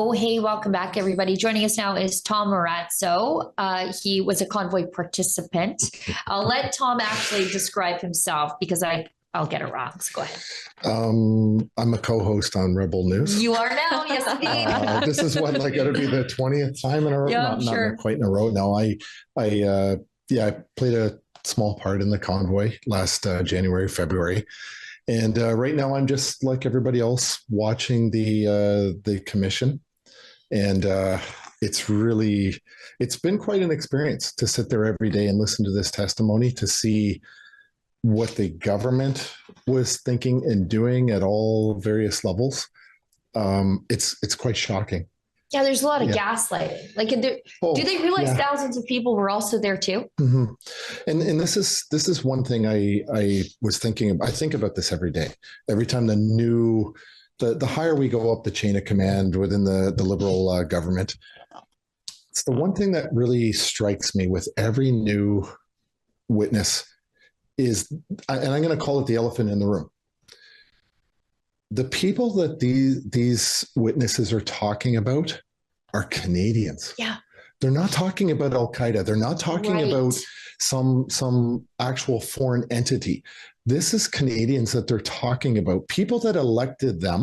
Oh, hey, welcome back, everybody. Joining us now is Tom Marazzo. He was a Convoy participant. I'll let Tom actually describe himself because I'll get it wrong. So go ahead. I'm a co-host on Rebel News. You are now, yes, indeed. This is what, like, it'll be the 20th time in a row. Yeah, not quite in a row. No, I played a small part in the Convoy last January, February. And right now, I'm just like everybody else watching the commission, and it's been quite an experience to sit there every day and listen to this testimony, to see what the government was thinking and doing at all various levels. It's quite shocking. Yeah, there's a lot of gaslighting. Like, do they realize thousands of people were also there too? Mm-hmm. And this is one thing I was thinking about. I think about this every day. Every time the higher we go up the chain of command within the Liberal government, it's the one thing that really strikes me with every new witness is, and I'm going to call it the elephant in the room. The people that these witnesses are talking about are Canadians. Yeah. They're not talking about Al-Qaeda. They're not talking about some actual foreign entity. This is Canadians that they're talking about, people that elected them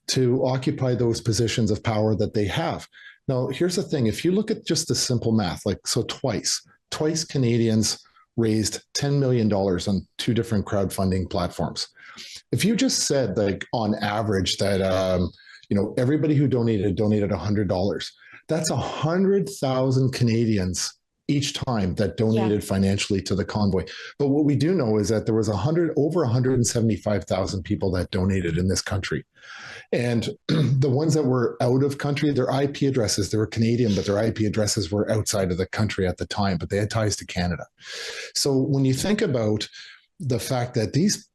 to occupy those positions of power that they have. Now, here's the thing. If you look at just the simple math, twice Canadians raised $10 million on two different crowdfunding platforms. If you just said, like, on average that, everybody who donated $100, that's 100,000 Canadians each time that donated financially to the Convoy. But what we do know is that there was over 175,000 people that donated in this country. And the ones that were out of country, their IP addresses, they were Canadian, but their IP addresses were outside of the country at the time, but they had ties to Canada. So when you think about the fact that these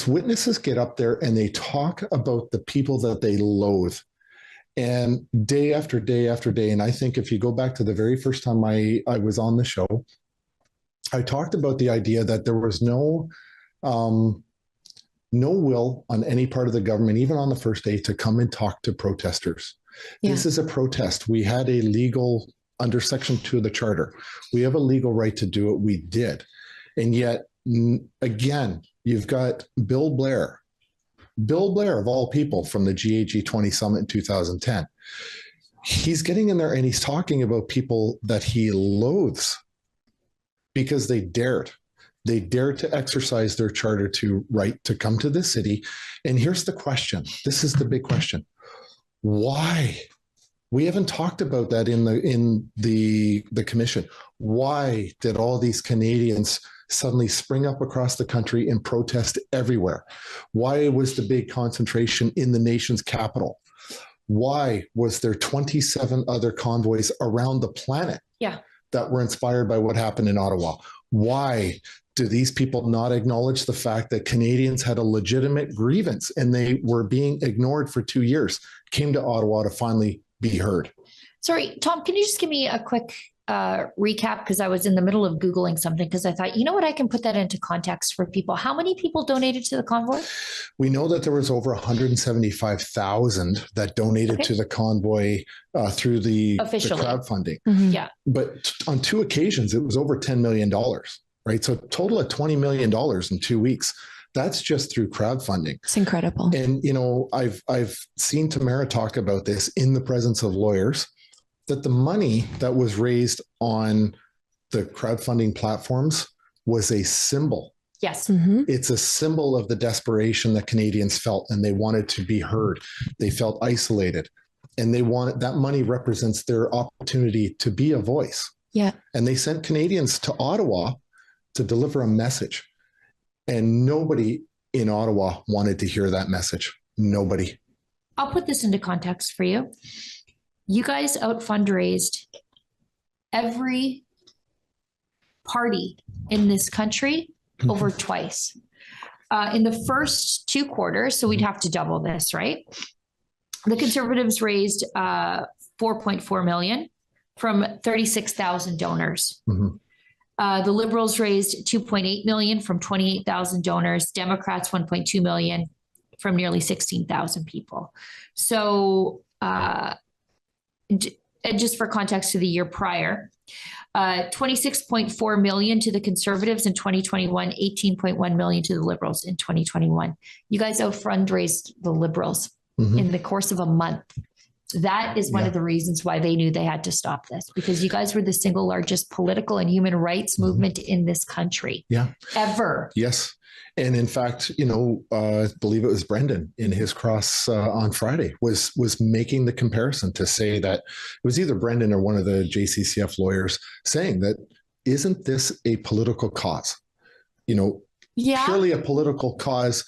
witnesses get up there and they talk about the people that they loathe, and day after day after day. And I think if you go back to the very first time I was on the show, I talked about the idea that there was no will on any part of the government, even on the first day, to come and talk to protesters. Yeah. This is a protest. We had a legal, under Section 2 of the Charter, we have a legal right to do it. We did. And yet, again, you've got Bill Blair, of all people, from the G8G20 summit in 2010. He's getting in there and he's talking about people that he loathes because they dared. They dared to exercise their charter right to come to the city. And here's the question. This is the big question. Why? We haven't talked about that in the commission. Why did all these Canadians suddenly spring up across the country and protest everywhere? Why was the big concentration in the nation's capital? Why was there 27 other convoys around the planet that were inspired by what happened in Ottawa? Why do these people not acknowledge the fact that Canadians had a legitimate grievance and they were being ignored for 2 years, came to Ottawa to finally be heard? Sorry, Tom, can you just give me a quick recap? Because I was in the middle of Googling something because I thought, you know what, I can put that into context for people. How many people donated to the Convoy? We know that there was over 175,000 that donated to the Convoy through the crowdfunding. Mm-hmm. Yeah. But on two occasions, it was over $10 million, right? So a total of $20 million in 2 weeks. That's just through crowdfunding. It's incredible. And, I've seen Tamara talk about this in the presence of lawyers, that the money that was raised on the crowdfunding platforms was a symbol. Yes. Mm-hmm. It's a symbol of the desperation that Canadians felt, and they wanted to be heard. They felt isolated, and that money represents their opportunity to be a voice. Yeah. And they sent Canadians to Ottawa to deliver a message. And nobody in Ottawa wanted to hear that message. Nobody. I'll put this into context for you. You guys out fundraised every party in this country over twice. In the first 2 quarters, so we'd have to double this, right? The Conservatives raised $4.4 million from 36,000 donors. Mm-hmm. The Liberals raised $2.8 million from 28,000 donors. Democrats $1.2 million from nearly 16,000 people. So and just for context to the year prior, 26.4 million to the Conservatives in 2021, 18.1 million to the Liberals in 2021. You guys out fundraised the Liberals in the course of a month. That is one of the reasons why they knew they had to stop this, because you guys were the single largest political and human rights movement in this country. Ever. Yes. And in fact, I believe it was Brendan in his cross on Friday was making the comparison to say that it was either Brendan or one of the JCCF lawyers saying that, isn't this a political cause? Purely a political cause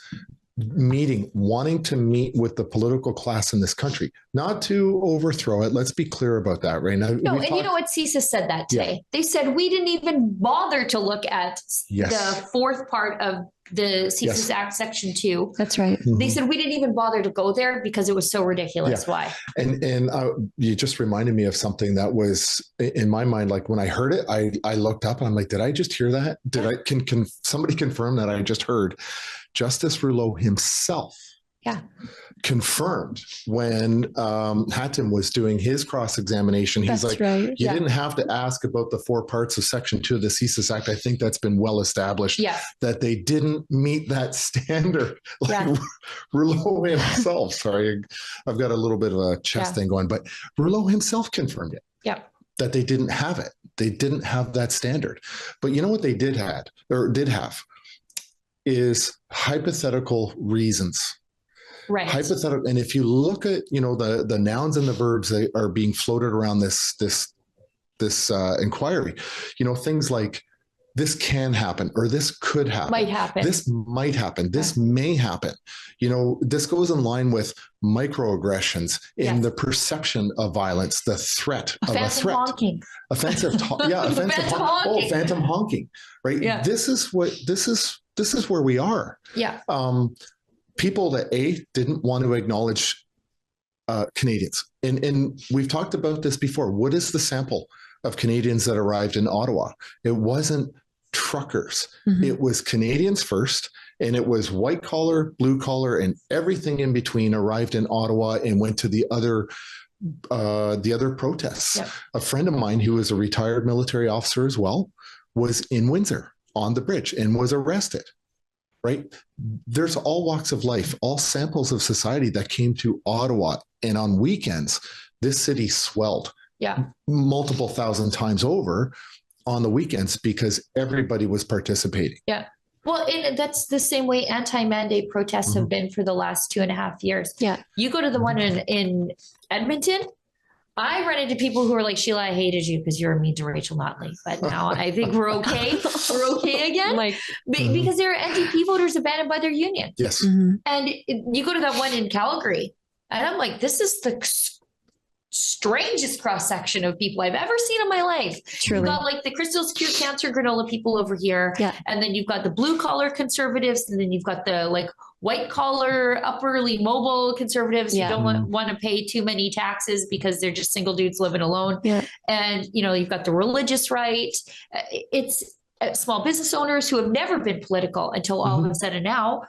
meeting, wanting to meet with the political class in this country, not to overthrow it. Let's be clear about that right now. No, and you know what? CISA said that today. They said we didn't even bother to look at the fourth part of the CISA Act, Section 2. That's right. They said we didn't even bother to go there because it was so ridiculous. Why? And you just reminded me of something that was in my mind. Like when I heard it, I looked up and I'm like, did I just hear that? Can somebody confirm that I just heard? Justice Rouleau himself confirmed when Hatton was doing his cross-examination. He's like, you didn't have to ask about the 4 parts of Section 2 of the CISA Act. I think that's been well established that they didn't meet that standard. Like Rouleau himself, sorry, I've got a little bit of a chest thing going, but Rouleau himself confirmed it. That they didn't have it. They didn't have that standard. But you know what they did have is hypothetical reasons. Right. Hypothetical. And if you look at, the nouns and the verbs that are being floated around this inquiry, things like this can happen, or this could happen. Might happen. This might happen. This may happen. This goes in line with microaggressions in the perception of violence, the threat of a threat. Honking. Offensive honking. Phantom honking. Right. Yeah. This is where we are. People that didn't want to acknowledge Canadians. And we've talked about this before. What is the sample of Canadians that arrived in Ottawa? It wasn't truckers. It was Canadians first, and it was white collar, blue collar, and everything in between arrived in Ottawa and went to the other protests. A friend of mine who was a retired military officer as well was in Windsor on the bridge and was arrested. Right? There's all walks of life, all samples of society that came to Ottawa. And on weekends, this city swelled multiple thousand times over on the weekends because everybody was participating. Well, and that's the same way anti-mandate protests have been for the last 2.5 years. You go to the one in Edmonton, I run into people who are like, Sheila, I hated you because you're mean to Rachel Notley. But now I think we're okay. We're okay again. Because there are NDP voters abandoned by their union. Yes. And you go to that one in Calgary, and I'm like, this is the strangest cross-section of people I've ever seen in my life. Truly. You've got like the Crystals Cure Cancer granola people over here. And then you've got the blue collar conservatives. And then you've got the white collar, upperly mobile conservatives who don't want to pay too many taxes because they're just single dudes living alone. And, you've got the religious right. It's small business owners who have never been political until all of a sudden now.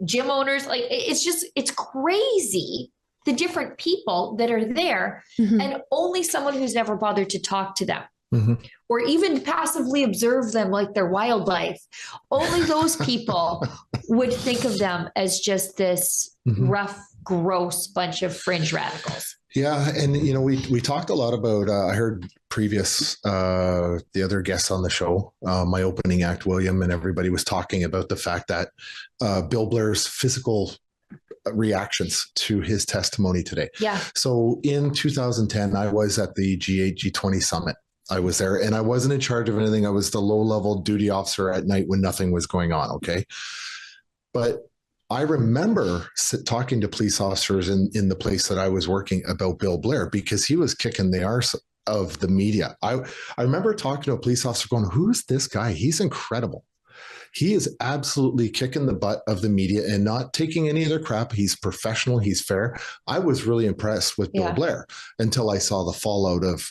Gym owners, it's crazy. The different people that are there, and only someone who's never bothered to talk to them or even passively observe them like they're wildlife. Only those people would think of them as just this rough, gross bunch of fringe radicals. Yeah. And, we talked a lot about, I heard previous, the other guests on the show, my opening act, William, and everybody was talking about the fact that Bill Blair's physical reactions to his testimony today. So in 2010, I was at the G8, G20 summit. I was there and I wasn't in charge of anything. I was the low-level duty officer at night when nothing was going on. Okay. But I remember talking to police officers in the place that I was working about Bill Blair because he was kicking the arse of the media. I remember talking to a police officer going, who's this guy? He's incredible. He is absolutely kicking the butt of the media and not taking any of their crap. He's professional. He's fair. I was really impressed with Bill Blair until I saw the fallout of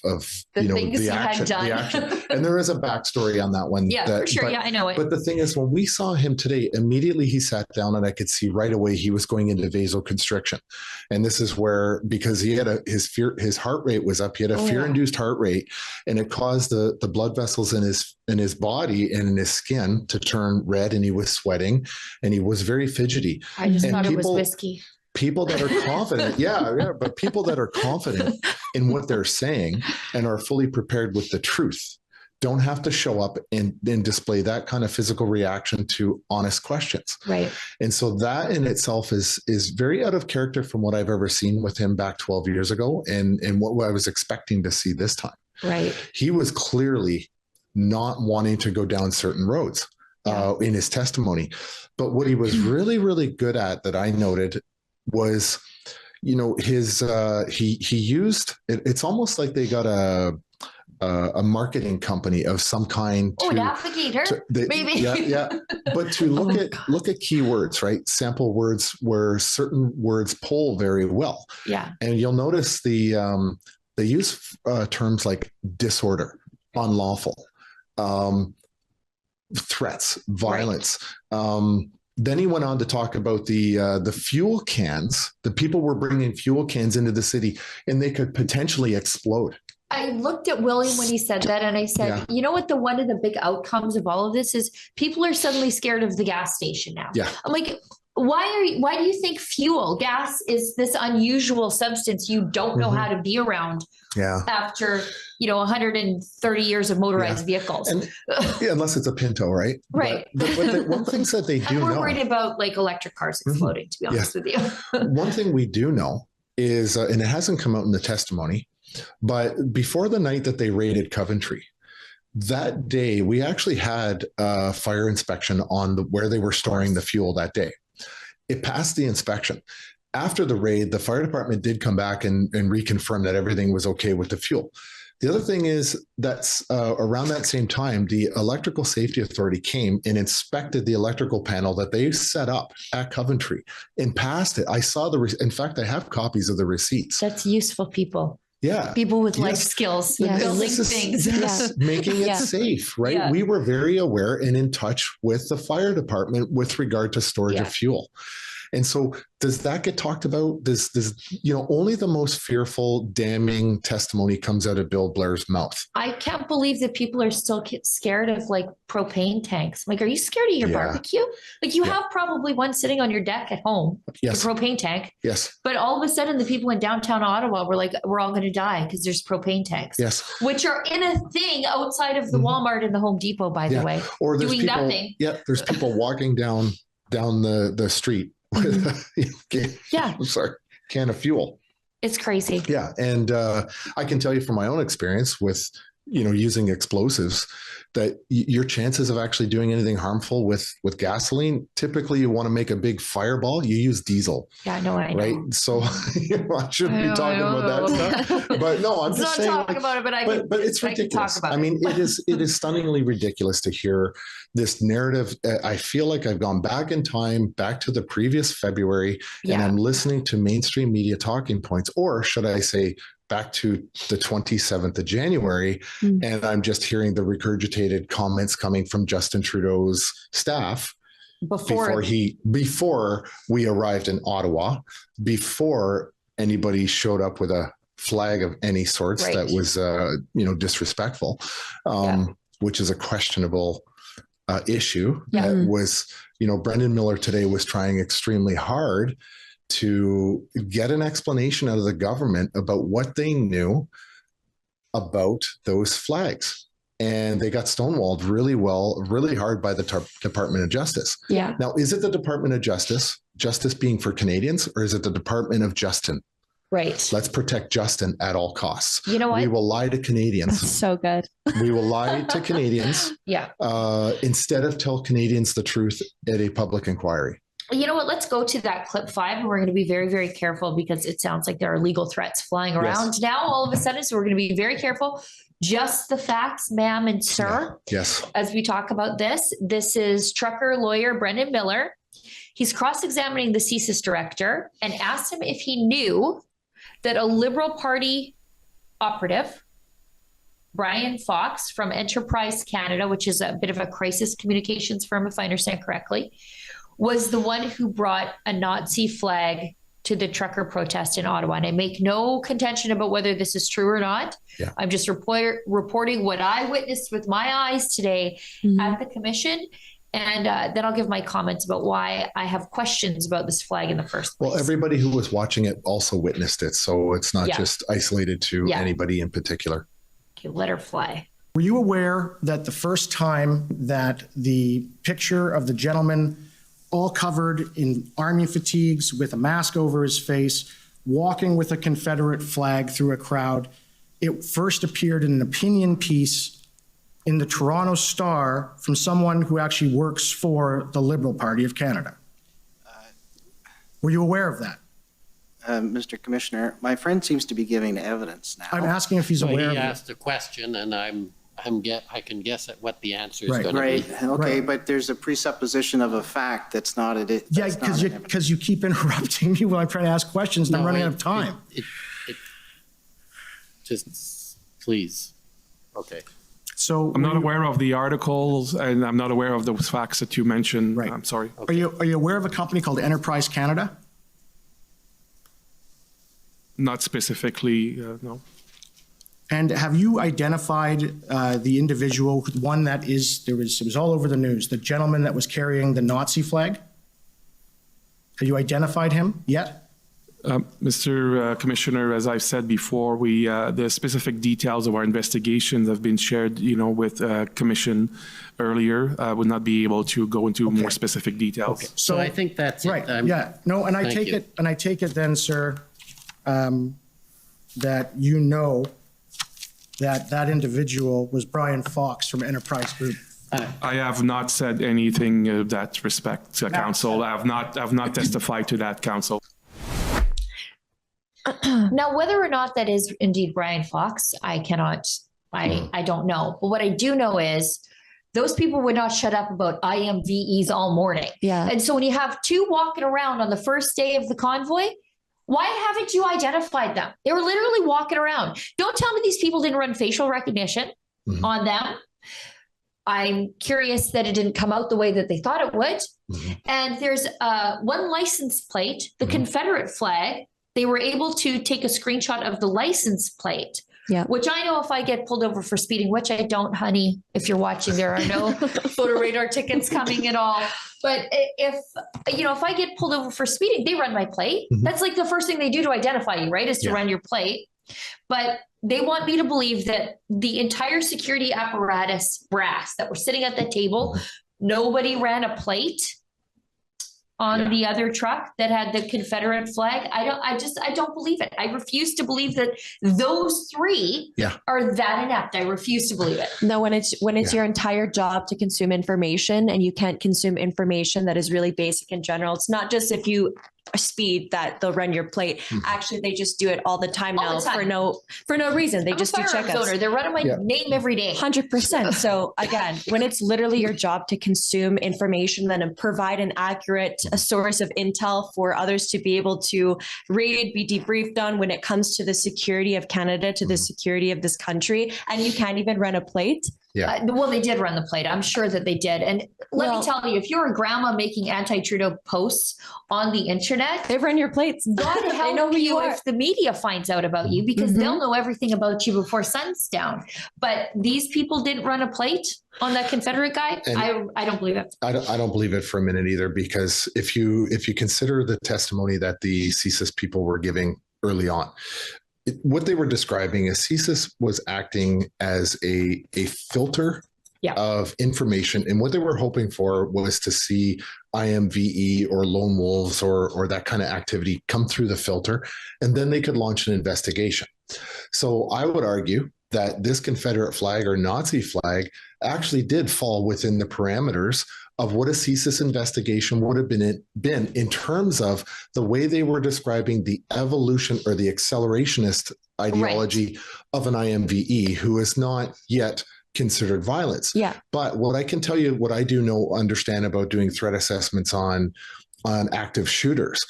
the action. And there is a backstory on that one. For sure. I know it. But the thing is, when we saw him today, immediately he sat down and I could see right away he was going into vasoconstriction. And this is where, because he had his heart rate was up. He had a fear-induced heart rate, and it caused the blood vessels in his body and in his skin to turn red, and he was sweating and he was very fidgety. I just thought it was whiskey. People that are confident, but people that are confident in what they're saying and are fully prepared with the truth don't have to show up and then display that kind of physical reaction to honest questions. Right. And so that in itself is very out of character from what I've ever seen with him back 12 years ago and what I was expecting to see this time. Right. He was clearly not wanting to go down certain roads in his testimony. But what he was really, really good at that I noted was, his he used it's almost like they got a marketing company of some kind. Navigator, maybe. Yeah. But to look at keywords, right? Sample words where certain words pull very well. Yeah. And you'll notice they use terms like disorder, unlawful, threats, violence. Right. Then he went on to talk about the fuel cans. The people were bringing fuel cans into the city, and they could potentially explode. I looked at William when he said that, and I said, you know what? One of the big outcomes of all of this is people are suddenly scared of the gas station now. Yeah. I'm like, why do you think gas is this unusual substance you don't know how to be around after 130 years of motorized vehicles? And, unless it's a Pinto, right? Right. But the one thing that they do know. We're worried about electric cars exploding, to be honest with you. One thing we do know is, and it hasn't come out in the testimony, but before the night that they raided Coventry, that day we actually had a fire inspection on where they were storing the fuel that day. It passed the inspection. After the raid, the fire department did come back and reconfirm that everything was okay with the fuel. The other thing is that's around that same time, the Electrical Safety Authority came and inspected the electrical panel that they set up at Coventry and passed it. I saw in fact, I have copies of the receipts. That's useful people. Yeah. People with life skills, building things. Making it safe, right? Yeah. We were very aware and in touch with the fire department with regard to storage of fuel. And so does that get talked about? Does only the most fearful, damning testimony comes out of Bill Blair's mouth? I can't believe that people are still scared of propane tanks. Are you scared of your barbecue? You have probably one sitting on your deck at home, the propane tank. Yes. But all of a sudden the people in downtown Ottawa were like, we're all going to die because there's propane tanks. Yes. Which are in a thing outside of the Walmart and the Home Depot, by the way, or doing people, nothing. Yeah. There's people walking down the street with can of fuel. It's crazy. Yeah. And I can tell you from my own experience with, using explosives that your chances of actually doing anything harmful with gasoline, typically you want to make a big fireball, you use diesel. Yeah, I know. Right. So I shouldn't be talking about that stuff, but no, I'm just saying. Talk about it, but it's ridiculous. It is stunningly ridiculous to hear this narrative. I feel like I've gone back in time, back to the previous February, and I'm listening to mainstream media talking points, or should I say, back to the 27th of January, and I'm just hearing the regurgitated comments coming from Justin Trudeau's staff before we arrived in Ottawa, before anybody showed up with a flag of any sorts that was disrespectful, which is a questionable issue. That was, Brendan Miller today was trying extremely hard to get an explanation out of the government about what they knew about those flags. And they got stonewalled really hard by the Department of Justice. Yeah. Now, is it the Department of Justice being for Canadians, or is it the Department of Justin? Right. Let's protect Justin at all costs. You know what? We will lie to Canadians. That's so good. We will lie to Canadians. Instead of tell Canadians the truth at a public inquiry. You know what? Let's go to that clip 5, and we're going to be very, very careful because it sounds like there are legal threats flying around now all of a sudden. So we're going to be very careful. just the facts, ma'am and sir. Yeah. Yes. As we talk about this is trucker lawyer Brendan Miller. He's cross-examining the CSIS director and asked him if he knew that a Liberal Party operative, Brian Fox from Enterprise Canada, which is a bit of a crisis communications firm, if I understand correctly, was the one who brought a Nazi flag to the trucker protest in Ottawa. And I make no contention about whether this is true or not. Yeah. I'm just reporting what I witnessed with my eyes today at the commission. And then I'll give my comments about why I have questions about this flag in the first place. Well, everybody who was watching it also witnessed it. So it's not just isolated to anybody in particular. Okay, let her fly. Were you aware that the first time that the picture of the gentleman all covered in army fatigues with a mask over his face, walking with a Confederate flag through a crowd, it first appeared in an opinion piece in the Toronto Star from someone who actually works for the Liberal Party of Canada? Were you aware of that? Mr. Commissioner, my friend seems to be giving evidence now. I'm asking if he's aware of it. He asked a question, and I can guess at what the answer is Right. going to be. Right, okay, but there's a presupposition of a fact that's not it. Yeah, because you keep interrupting me while I'm trying to ask questions and I'm running out of time. Just please. Okay. So I'm not aware of the articles, and I'm not aware of those facts that you mentioned. Right. I'm sorry. Are you aware of a company called Enterprise Canada? Not specifically, no. And have you identified the individual, one that it was all over the news, the gentleman that was carrying the Nazi flag? Have you identified him yet? Mr. Commissioner, as I've said before, the specific details of our investigations have been shared, with Commission earlier. I would not be able to go into more specific details. Okay. So I think that's right. it. Yeah. No, and I take it then, sir, that you know that individual was Brian Fox from Enterprise Group. I have not said anything of that respect, Council. I have not testified to that, Council. Now, whether or not that is indeed Brian Fox, I don't know. But what I do know is those people would not shut up about IMVEs all morning. Yeah. And so when you have two walking around on the first day of the convoy, why haven't you identified them? They were literally walking around. Don't tell me these people didn't run facial recognition on them. I'm curious that it didn't come out the way that they thought it would. And there's one license plate, the Confederate flag. They were able to take a screenshot of the license plate, which I know if I get pulled over for speeding, which I don't, honey, if you're watching, there are no photo radar tickets coming at all. But if I get pulled over for speeding, they run my plate. That's like the first thing they do to identify you, right? Is to run your plate. But they want me to believe that the entire security apparatus brass that were sitting at the table, nobody ran a plate on the other truck that had the Confederate flag. I don't believe it. I refuse to believe that those three are that inept. I refuse to believe it. No, when it's your entire job to consume information and you can't consume information that is really basic in general. It's not just if you speed that they'll run your plate. Actually, they just do it all the time now for no reason. They just do checkups. They're running my name every day. 100%. So again, when it's literally your job to consume information, then provide an accurate source of intel for others to be able to read, be debriefed on when it comes to the security of Canada, to the security of this country, and you can't even run a plate. Well, they did run the plate. I'm sure that they did. And let me tell you, if you're a grandma making anti-Trudeau posts on the internet, they run your plates. God help you if the media finds out about you, because they'll know everything about you before sun's down. But these people didn't run a plate on that Confederate guy. I don't believe it. I don't believe it for a minute either, because if you consider the testimony that the CSIS people were giving early on, what they were describing is CSIS was acting as a filter of information. And what they were hoping for was to see IMVE or lone wolves or that kind of activity come through the filter, and then they could launch an investigation. So I would argue that this Confederate flag or Nazi flag actually did fall within the parameters of what a CSIS investigation would have been in terms of the way they were describing the evolution or the accelerationist ideology of an IMVE who is not yet considered violence. Yeah. But what I can tell you, what I do understand about doing threat assessments on active shooters,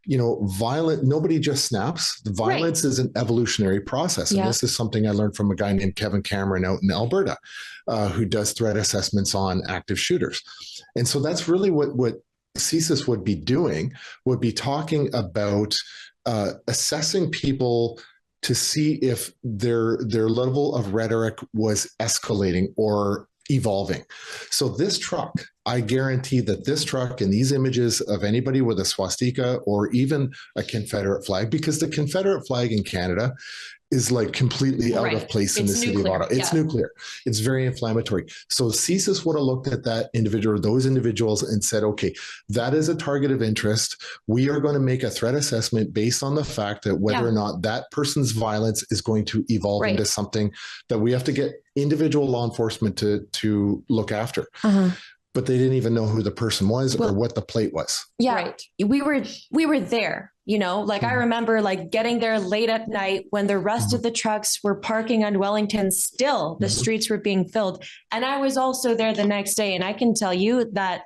nobody just snaps. Violence is an evolutionary process. And this is something I learned from a guy named Kevin Cameron out in Alberta, who does threat assessments on active shooters. And so that's really what CSIS would be doing, would be talking about assessing people to see if their level of rhetoric was escalating or evolving. So this truck, I guarantee that this truck and these images of anybody with a swastika or even a Confederate flag, because the Confederate flag in Canada is like completely out of place in the city of Ottawa. It's nuclear. It's very inflammatory. So CSIS would have looked at that individual, those individuals, and said, okay, that is a target of interest. We are going to make a threat assessment based on the fact that whether or not that person's violence is going to evolve into something that we have to get individual law enforcement to look after. But they didn't even know who the person was or what the plate was. Yeah, we were there. I remember getting there late at night when the rest of the trucks were parking on Wellington. Still, the streets were being filled. And I was also there the next day. And I can tell you that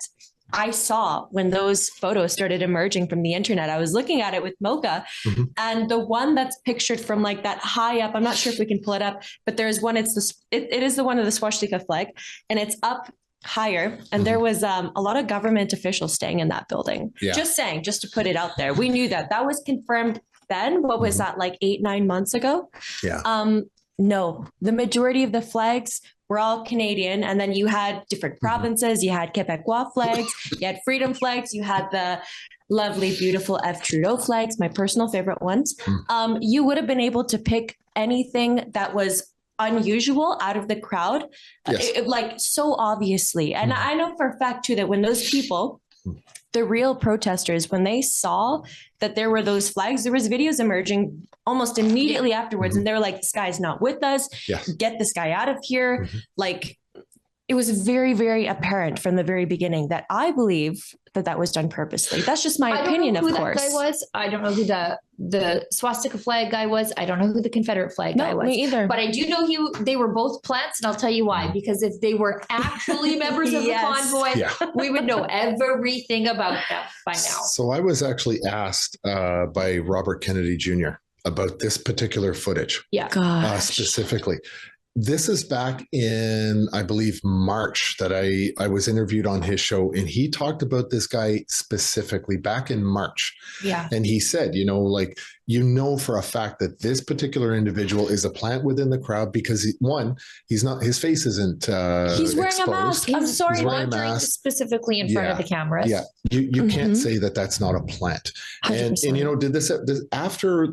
I saw when those photos started emerging from the internet. I was looking at it with Mocha, and the one that's pictured from that high up, I'm not sure if we can pull it up, but there's one, it is the one of the swastika flag, and it's up higher. And there was a lot of government officials staying in that building. Just saying, just to put it out there. We knew that was confirmed then. What was that, 8-9 months ago? No, the majority of the flags were all Canadian. And then you had different provinces. You had Quebecois flags, you had freedom flags, you had the lovely, beautiful F. Trudeau flags, my personal favorite ones. You would have been able to pick anything that was unusual out of the crowd, so obviously. And I know for a fact too, that when those people, the real protesters, when they saw that there were those flags, there was videos emerging almost immediately afterwards. And they were like, this guy's not with us. Get this guy out of here. It was very, very apparent from the very beginning that I believe that was done purposely. That's just my opinion, of course. That guy was. I don't know who the swastika flag guy was. I don't know who the Confederate flag guy was. Me either. But I do know they were both plants, and I'll tell you why. Because if they were actually members of the convoy, we would know everything about them by now. So I was actually asked by Robert Kennedy Jr. about this particular footage. Specifically. This is back in, I believe, March that I was interviewed on his show, and he talked about this guy specifically back in March. And he said, for a fact that this particular individual is a plant within the crowd because his face isn't he's wearing exposed. a mask. I'm sorry. He's wearing a mask. Specifically in front of the cameras. You can't say that that's not a plant. 100%. And did this after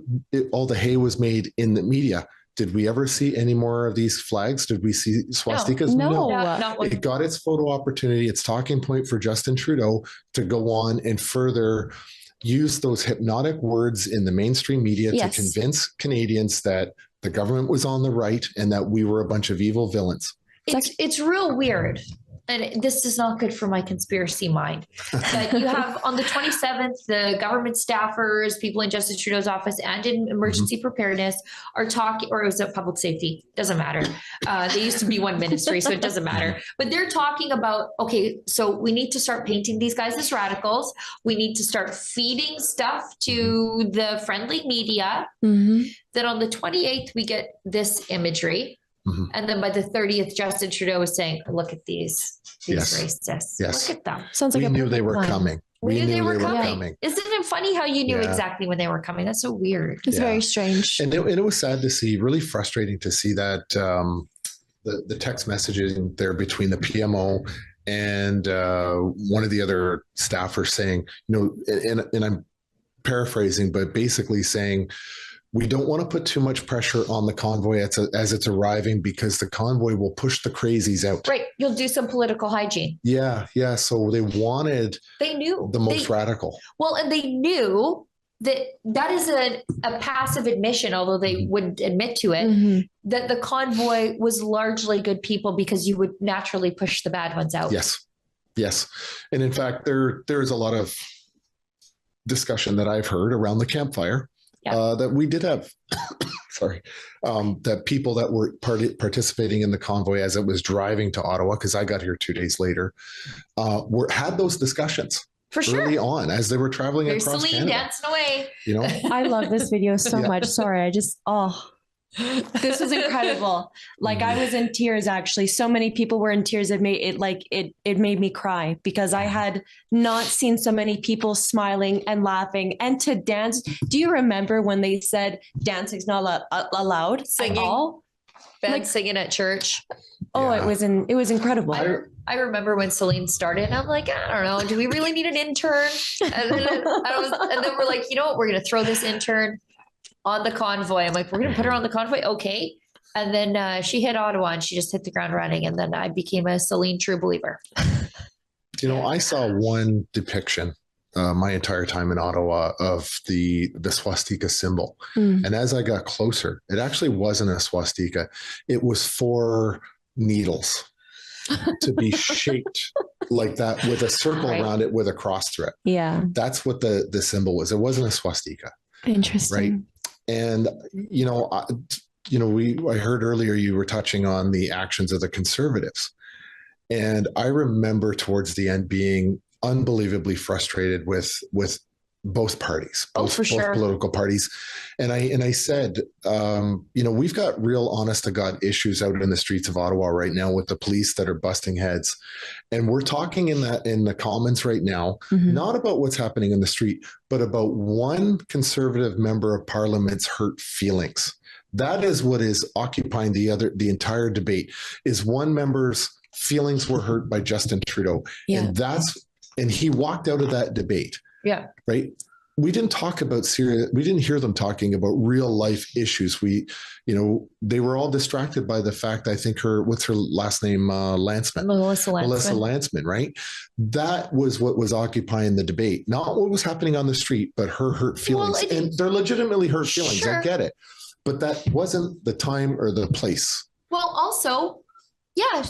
all the hay was made in the media? Did we ever see any more of these flags? Did we see swastikas? No. It got its photo opportunity, its talking point for Justin Trudeau to go on and further use those hypnotic words in the mainstream media to convince Canadians that the government was on the right and that we were a bunch of evil villains. It's real weird. And this is not good for my conspiracy mind. But you have on the 27th, the government staffers, people in Justin Trudeau's office and in emergency preparedness are talking, or it was public safety, doesn't matter. They used to be one ministry, so it doesn't matter. But they're talking about, okay, so we need to start painting these guys as radicals. We need to start feeding stuff to the friendly media. Then on the 28th, we get this imagery. And then by the 30th, Justin Trudeau was saying, look at these racists. Look at them. Sounds like we knew they were coming. We knew they were coming. Isn't it funny how you knew exactly when they were coming? That's so weird. It's very strange. And it was sad to see, really frustrating to see that the text messaging there between the PMO and one of the other staffers saying, and I'm paraphrasing, but basically saying, we don't want to put too much pressure on the convoy as it's arriving because the convoy will push the crazies out. Right. You'll do some political hygiene. Yeah. So they knew the most radical. Well, and they knew that is a passive admission, although they wouldn't admit to it, that the convoy was largely good people because you would naturally push the bad ones out. Yes. And in fact, there is a lot of discussion that I've heard around the campfire that we did have, that people that were participating in the convoy as it was driving to Ottawa, because I got here 2 days later, had those discussions. For sure. Early on, as they were traveling across Selene Canada. dancing away. You know, I love this video so much. Sorry, this was incredible. Like I was in tears, actually. So many people were in tears. It made me cry because I had not seen so many people smiling and laughing and to dance. Do you remember when they said dancing's not allowed? Singing. At all? Singing at church. Oh, Yeah. it was incredible. I remember when Selene started, and I'm like, I don't know, do we really need an intern? And then we're like, you know what? We're going to throw this intern on the convoy. I'm like, we're going to put her on the convoy. Okay. And then she hit Ottawa and she just hit the ground running. And then I became a Selene true believer. You know, I saw one depiction my entire time in Ottawa of the swastika symbol. And as I got closer, it actually wasn't a swastika. It was 4 needles to be shaped like that with a circle around it with a cross through it. Yeah. That's what the symbol was. It wasn't a swastika. Interesting. Right. And, I heard earlier you were touching on the actions of the Conservatives. And I remember towards the end being unbelievably frustrated with both parties, both political parties. And I said, we've got real honest to God issues out in the streets of Ottawa right now with the police that are busting heads. And we're talking in the Commons right now, not about what's happening in the street, but about one Conservative member of Parliament's hurt feelings. That is what is occupying the entire debate, is one member's feelings were hurt by Justin Trudeau. Yeah. And he walked out of that debate. Yeah. Right. We didn't talk about we didn't hear them talking about real life issues. They were all distracted by the fact, I think what's her last name? Landsman. Melissa Landsman, right? That was what was occupying the debate, not what was happening on the street, but her hurt feelings. Well, and they're legitimately hurt feelings. Sure. I get it. But that wasn't the time or the place. Well, also, yeah.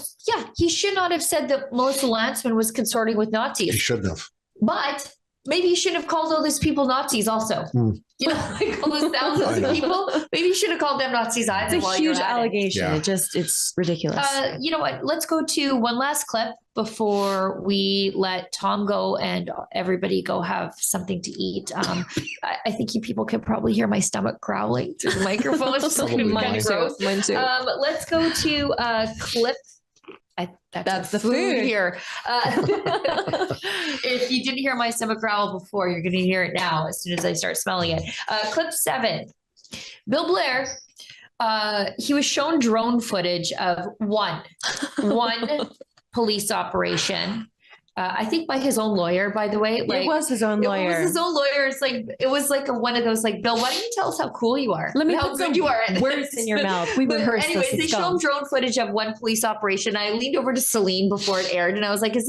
He should not have said that Melissa Landsman was consorting with Nazis. He shouldn't have. But maybe you shouldn't have called all these people Nazis also. Like all those thousands of people, maybe you should have called them Nazis either. It's a huge allegation. Yeah. It's ridiculous. You know what? Let's go to one last clip before we let Tom go and everybody go have something to eat. I think you people can probably hear my stomach growling through the microphone. It's Mine too. Let's go to clip. That's the food here. If you didn't hear my stomach growl before, you're going to hear it now as soon as I start smelling it. Clip 7. Bill Blair, he was shown drone footage of one police operation. I think by his own lawyer, by the way. It was his own lawyer. It was his own lawyer. It was like one of those, like, Bill, why don't you tell us how cool you are? Let me how put good some you are. Words in your mouth. We rehearsed this. Anyways, they showed drone footage of one police operation. I leaned over to Selene before it aired, and I was like, is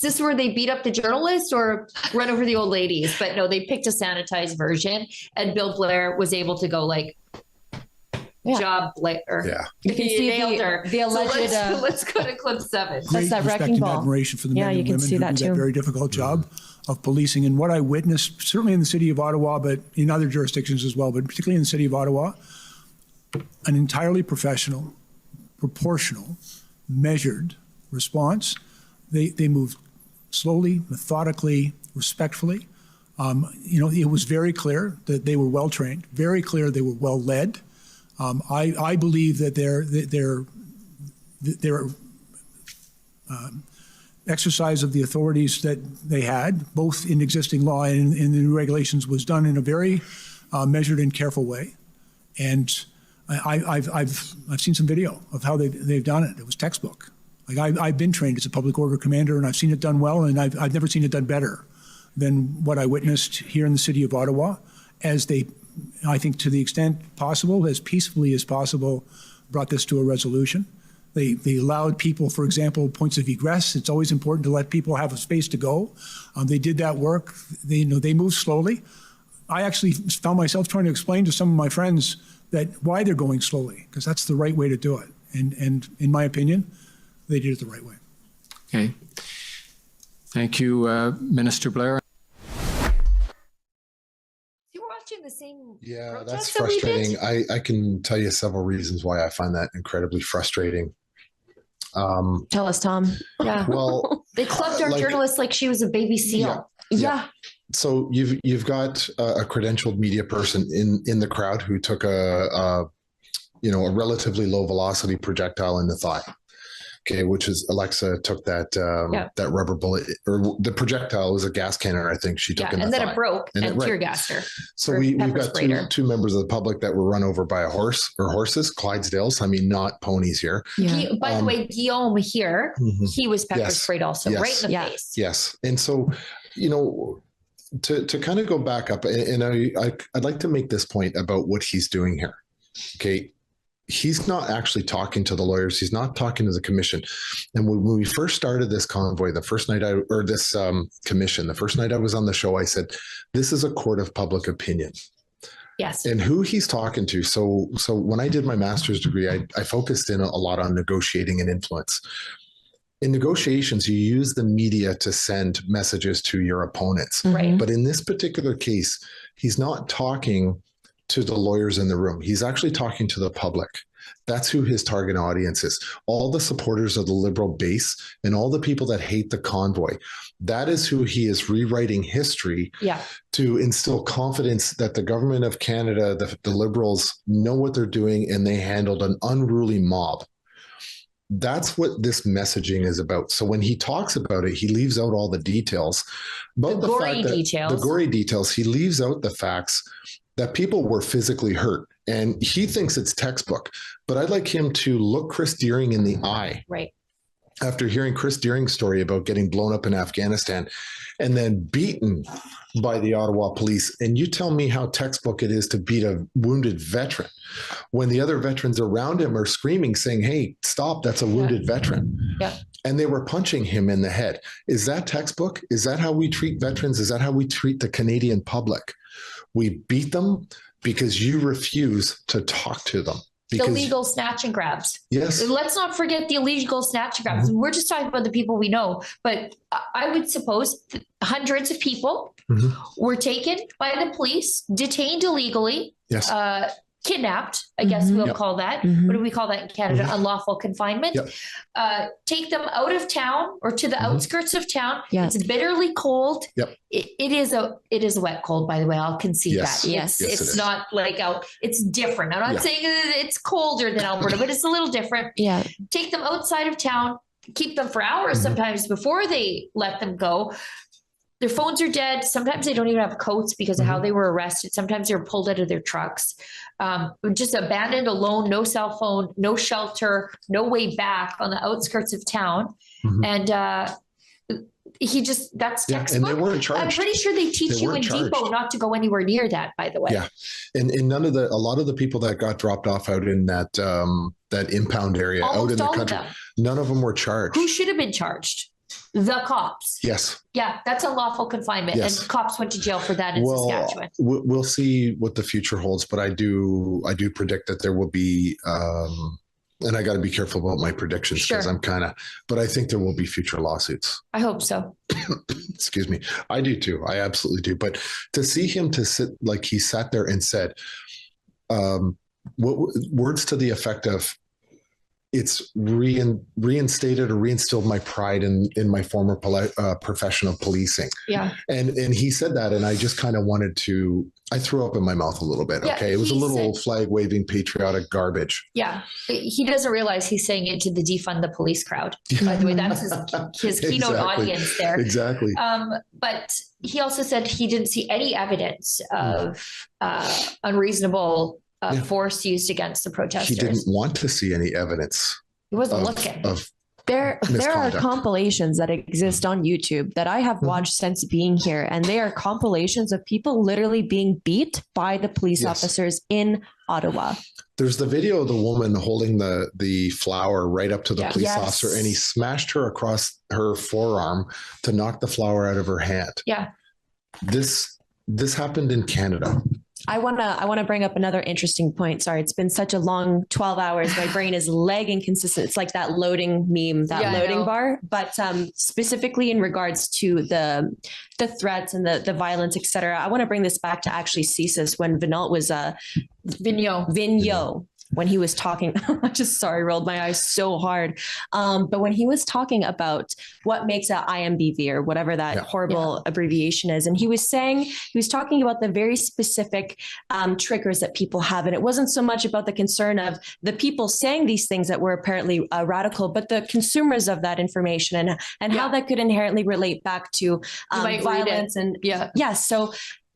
this where they beat up the journalist or run over the old ladies? But no, they picked a sanitized version, and Bill Blair was able to go like, job Blair. Yeah. You can see the alleged. So let's go to clip 7. That's that wrecking ball. Admiration for the men and you can women see who that do too. that very difficult job of policing. And what I witnessed, certainly in the city of Ottawa, but in other jurisdictions as well, but particularly in the city of Ottawa, an entirely professional, proportional, measured response. They moved slowly, methodically, respectfully. It was very clear that they were well trained, very clear they were well led. I believe that their exercise of the authorities that they had, both in existing law and in the new regulations, was done in a very measured and careful way. And I've seen some video of how they've done it. It was textbook. Like I've been trained as a public order commander, and I've seen it done well, and I've never seen it done better than what I witnessed here in the city of Ottawa, as they, I think, to the extent possible, as peacefully as possible, brought this to a resolution. They allowed people, for example, points of egress. It's always important to let people have a space to go. They did that work. They moved slowly. I actually found myself trying to explain to some of my friends that why they're going slowly, because that's the right way to do it. And in my opinion, they did it the right way. Okay. Thank you, Minister Blair. You were watching the same. Yeah, protests that's that we did? frustrating. I can tell you several reasons why I find that incredibly frustrating. Tell us, Tom. Yeah. Well, They clubbed our like- journalist like she was a baby seal. Yeah. so you've got a credentialed media person in the crowd who took a relatively low velocity projectile in the thigh. Okay, which is Alexa took that that rubber bullet, or the projectile was a gas cannon, I think she took Yeah. in And the then thigh. it broke And and it- tear right. gassed her. So or we've pepper got sprayed her. two members of the public that were run over by a horse or horses, Clydesdales. I mean, not ponies here. By the way, Guillaume here, Mhm. he was pepper Yes. sprayed also, Yes. right in the Yeah. face. Yes, and so to kind of go back up, and I'd like to make this point about what he's doing here. Okay, he's not actually talking to the lawyers. He's not talking to the commission. And when we first started this convoy, the first night this commission, the first night I was on the show, I said, this is a court of public opinion. Yes. And who he's talking to. So when I did my master's degree, I focused in a lot on negotiating and influence. In negotiations, you use the media to send messages to your opponents. Right. But in this particular case, he's not talking to the lawyers in the room. He's actually talking to the public. That's who his target audience is. All the supporters of the Liberal base and all the people that hate the convoy. That is who he is rewriting history to instill confidence that the government of Canada, the Liberals, know what they're doing and they handled an unruly mob. That's what this messaging is about. So when he talks about it, he leaves out all the details. About The gory details. The gory details. He leaves out the facts that people were physically hurt. And he thinks it's textbook. But I'd like him to look Chris Deering in the eye. Right. After hearing Chris Deering's story about getting blown up in Afghanistan and then beaten by the Ottawa police. And you tell me how textbook it is to beat a wounded veteran when the other veterans around him are screaming, saying, hey, stop, that's a wounded veteran. Yeah. And they were punching him in the head. Is that textbook? Is that how we treat veterans? Is that how we treat the Canadian public? We beat them because you refuse to talk to them. Because, illegal snatch and grabs. Yes. Let's not forget the illegal snatch and grabs. We're just talking about the people we know, but I would suppose hundreds of people were taken by the police, detained illegally, Yes. Kidnapped, I guess we'll call that. What do we call that in Canada? Unlawful confinement. Yep. Take them out of town or to the outskirts of town. Yeah. It's bitterly cold. Yep. It is a wet cold, by the way. I'll concede Yes. that. Yes. It's Yes, it is. not like out. It's different. I'm not saying it's colder than Alberta, but it's a little different. Yeah. Take them outside of town, keep them for hours sometimes before they let them go. Their phones are dead. Sometimes they don't even have coats because of how they were arrested. Sometimes they're pulled out of their trucks, just abandoned alone, no cell phone, no shelter, no way back on the outskirts of town. And that's Yeah, textbook. and they weren't I'm charged. pretty sure they teach They you in weren't Depot charged. not to go anywhere near that, by the way. Yeah. And a lot of the people that got dropped off out in that impound area out in Almost the all of country, them. none of them were charged. Who should have been charged? The cops. Yes. Yeah, that's unlawful confinement. Yes. And cops went to jail for that in Well, Saskatchewan. we'll see what the future holds, but I do predict that there will be, and I got to be careful about my predictions because Sure. but I think there will be future lawsuits. I hope so. Excuse me. I do too. I absolutely do. But to see him to sit like he sat there and said, words to the effect of, it's reinstated or reinstilled my pride in my former profession of policing. Yeah. And he said that, and I just kind of I threw up in my mouth a little bit. Yeah, Okay. It was a he little said- flag waving patriotic garbage. Yeah. He doesn't realize he's saying it to the defund the police crowd. By the way, that's his keynote Exactly. audience there. Exactly. But he also said he didn't see any evidence of unreasonable force used against the He protesters. didn't want to see any evidence He wasn't of, looking. of There are misconduct. compilations that exist on YouTube that I have watched since being here, and they are compilations of people literally being beat by the police Yes. officers in Ottawa. There's the video of the woman holding the flower right up to the police Yes. officer, and he smashed her across her forearm to knock the flower out of her hand. Yeah. This this happened in Canada. I wanna bring up another interesting point. Sorry, it's been such a long 12 hours. My brain is lagging consistent. It's like that loading meme, that loading bar. But specifically in regards to the threats and the violence, et cetera, I want to bring this back to actually CSIS when Vigneault was Vigneault. When he was talking, I just rolled my eyes so hard. But when he was talking about what makes a IMBV or whatever that horrible abbreviation is, and he was talking about the very specific triggers that people have. And it wasn't so much about the concern of the people saying these things that were apparently radical, but the consumers of that information and how that could inherently relate back to violence. And so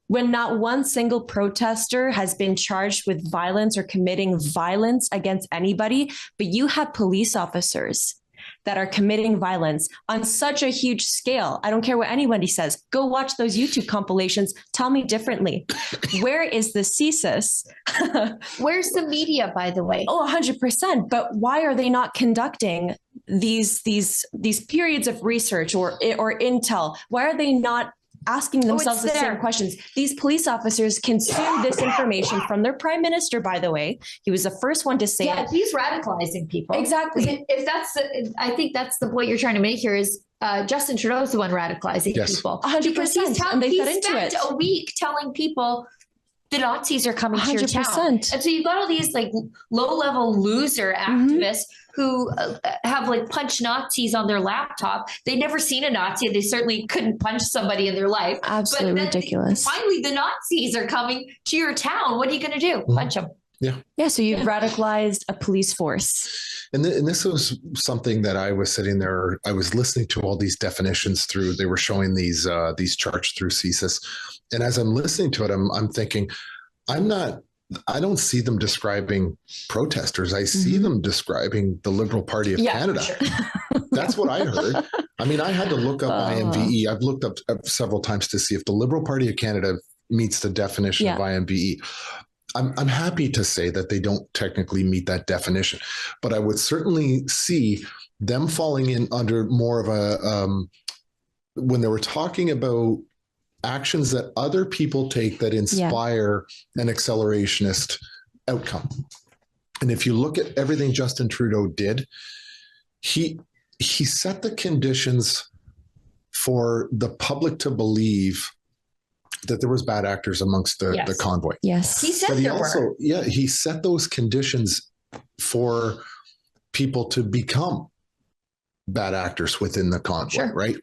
when not one single protester has been charged with violence or committing violence against anybody, but you have police officers that are committing violence on such a huge scale. I don't care what anybody says. Go watch those YouTube compilations. Tell me differently. Where is the CSIS? Where's the media, by the way? Oh, 100%. But why are they not conducting these periods of research or intel? Why are they not asking themselves the same questions? These police officers consume this information from their prime minister, by the way. He was the first one to say it. He's radicalizing people. Exactly. If that's I think that's the point you're trying to make here is Justin Trudeau is the one radicalizing people. 100%. Because he spent a week telling people the Nazis are coming to your town. And so you've got all these like low-level loser activists who have like punched Nazis on their laptop. They'd never seen a Nazi. They certainly couldn't punch somebody in their life. Absolutely ridiculous. Finally, the Nazis are coming to your town. What are you going to do? Punch them. Yeah. So you've radicalized a police force. And this was something that I was sitting there, I was listening to all these definitions through, they were showing these charts through CSIS. And as I'm listening to it, I'm thinking, I don't see them describing protesters. I see them describing the Liberal Party of Canada. Sure. That's what I heard. I mean, I had to look up IMVE. I've looked up several times to see if the Liberal Party of Canada meets the definition of IMVE. I'm happy to say that they don't technically meet that definition, but I would certainly see them falling in under more of a, when they were talking about actions that other people take that inspire an accelerationist outcome. And if you look at everything Justin Trudeau did, he set the conditions for the public to believe that there was bad actors amongst the convoy. Yes. He said but he set those conditions for people to become bad actors within the convoy, right?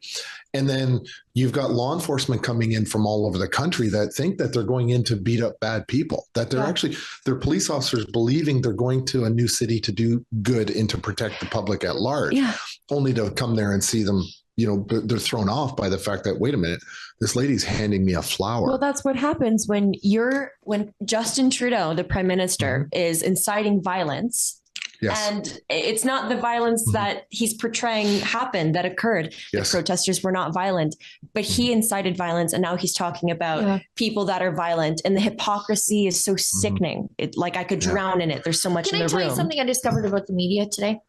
And then you've got law enforcement coming in from all over the country that think that they're going in to beat up bad people, that they're actually, they're police officers believing they're going to a new city to do good and to protect the public at large, only to come there and see them, they're thrown off by the fact that, wait a minute, this lady's handing me a flower. Well, that's what happens when Justin Trudeau, the prime minister, is inciting violence. Yes. And it's not the violence that he's portraying happened, that occurred. The protesters were not violent, but he incited violence. And now he's talking about people that are violent. And the hypocrisy is so sickening. I could drown in it. There's so much in the room. Can I tell you something I discovered about the media today?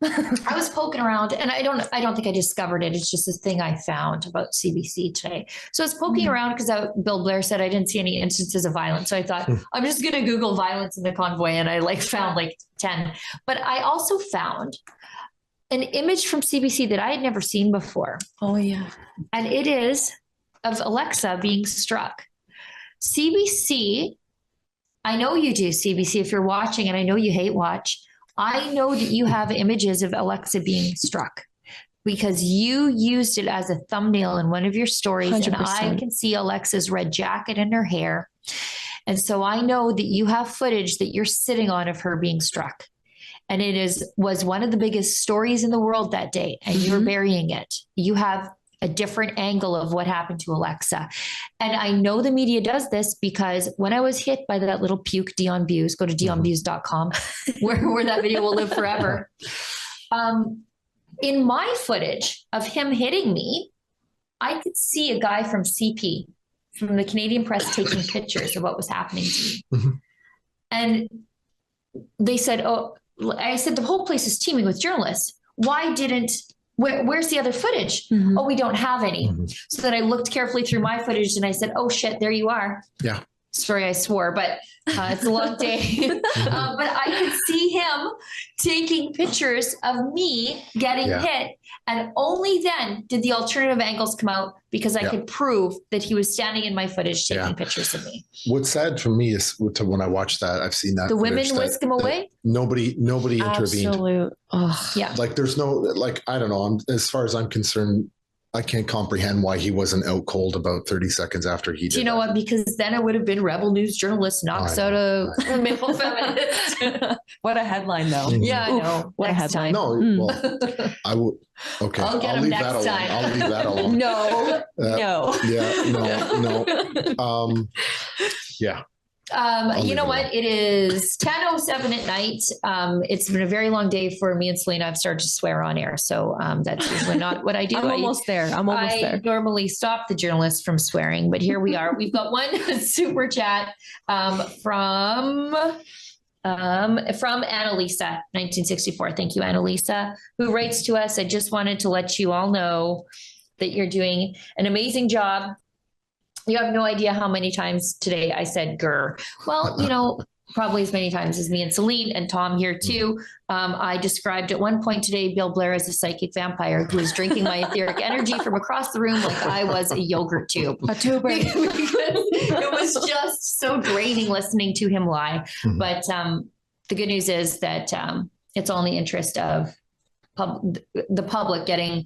I was poking around and I don't think I discovered it. It's just this thing I found about CBC today. So I was poking around because Bill Blair said I didn't see any instances of violence. So I thought I'm just going to Google violence in the convoy. And I found 10, but I also found an image from CBC that I had never seen before. Oh yeah. And it is of Alexa being struck. CBC. I know you do, CBC, if you're watching, and I know you hate watch. I know that you have images of Alexa being struck because you used it as a thumbnail in one of your stories. 100%. And I can see Alexa's red jacket and her hair. And so I know that you have footage that you're sitting on of her being struck. And it was one of the biggest stories in the world that day. And you're burying it. You have a different angle of what happened to Alexa. And I know the media does this because when I was hit by that little puke, Dion Buse, go to dionbuse.com where that video will live forever. In my footage of him hitting me, I could see a guy from CP, from the Canadian Press, taking pictures of what was happening to me. And they said, I said, the whole place is teeming with journalists. Why didn't where's the other footage? Mhm. Oh, we don't have any. Mhm. So then I looked carefully through my footage and I said, oh shit, there you are. Yeah. Sorry, I swore, but it's a long day. But I could see him taking pictures of me getting Yeah. hit. And only then did the alternative angles come out because I Yeah. could prove that he was standing in my footage taking Yeah. pictures of me. What's sad for me is when I watch that, I've seen that. The women footage that- whisk him that away. Nobody intervened. Absolute. Oh. Yeah. Like there's no, like, I don't know. As far as I'm concerned, I can't comprehend why he wasn't out cold about 30 seconds after he did. Do you know that. what? Because then it would have been Rebel News journalist knocks I out know. a male feminist. What a headline, though. Mhm. Yeah, I know. What a Next headline. time. No, well, I would. Okay, I'll get him leave next that alone. time. I'll leave that alone. No, no. Yeah, no. Yeah. You leave know it what? It is 10:07 at night. It's been a very long day for me and Selene. I've started to swear on air. So that's usually not what I do. I'm almost there. I'm almost I there. normally stop the journalists from swearing, but here we are. We've got one super chat from Annalisa, 1964. Thank you, Annalisa, who writes to us. I just wanted to let you all know that you're doing an amazing job. You have no idea how many times today I said grr. Well, probably as many times as me and Selene and Tom here too. I described at one point today Bill Blair as a psychic vampire who was drinking my etheric energy from across the room like I was a yogurt tube. A tuber. It was just so draining listening to him lie. Mhm. But the good news is that it's all in the interest of the public getting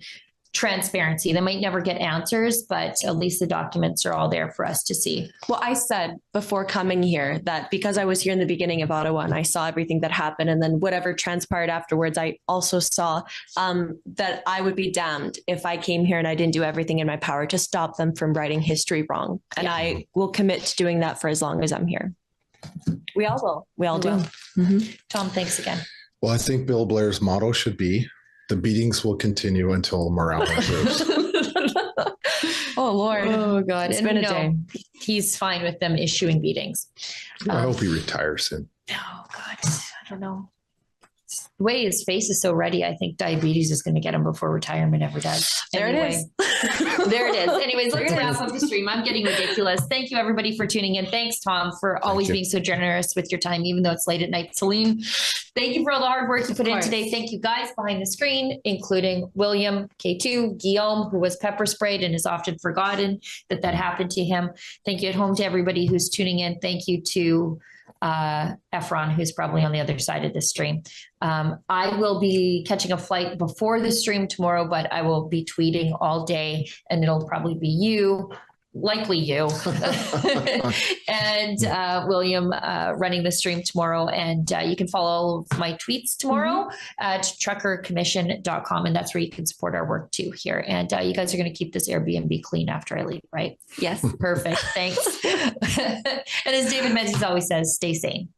transparency. They might never get answers, but at least the documents are all there for us to see. Well, I said before coming here that because I was here in the beginning of Ottawa and I saw everything that happened and then whatever transpired afterwards, I also saw that I would be damned if I came here and I didn't do everything in my power to stop them from writing history wrong. And Yeah. I will commit to doing that for as long as I'm here. We all will. We all We do. will. Mhm. Tom, thanks again. Well, I think Bill Blair's motto should be the beatings will continue until morale improves. Oh, Lord. Oh, God. It's And been a no, day. He's fine with them issuing beatings. I hope he retires soon. Oh, God. I don't know. The way his face is so ready, I think diabetes is going to get him before retirement ever does. There it is. There it is. Anyways, let's There it wrap up the stream. I'm getting ridiculous. Thank you, everybody, for tuning in. Thanks, Tom, for always you. being so generous with your time, even though it's late at night. Selene, thank you for all the hard work you put in course. today. Thank you, guys behind the screen, including William, K2, Guillaume, who was pepper sprayed and has often forgotten that happened to him. Thank you at home to everybody who's tuning in. Thank you to Efron, who's probably on the other side of this stream. I will be catching a flight before the stream tomorrow, but I will be tweeting all day and it'll probably be you, likely you, and William running the stream tomorrow. And you can follow all of my tweets tomorrow at truckercommission.com. And that's where you can support our work too here. And you guys are going to keep this Airbnb clean after I leave, right? Yes. Perfect. Thanks. And as David Menzies always says, stay sane.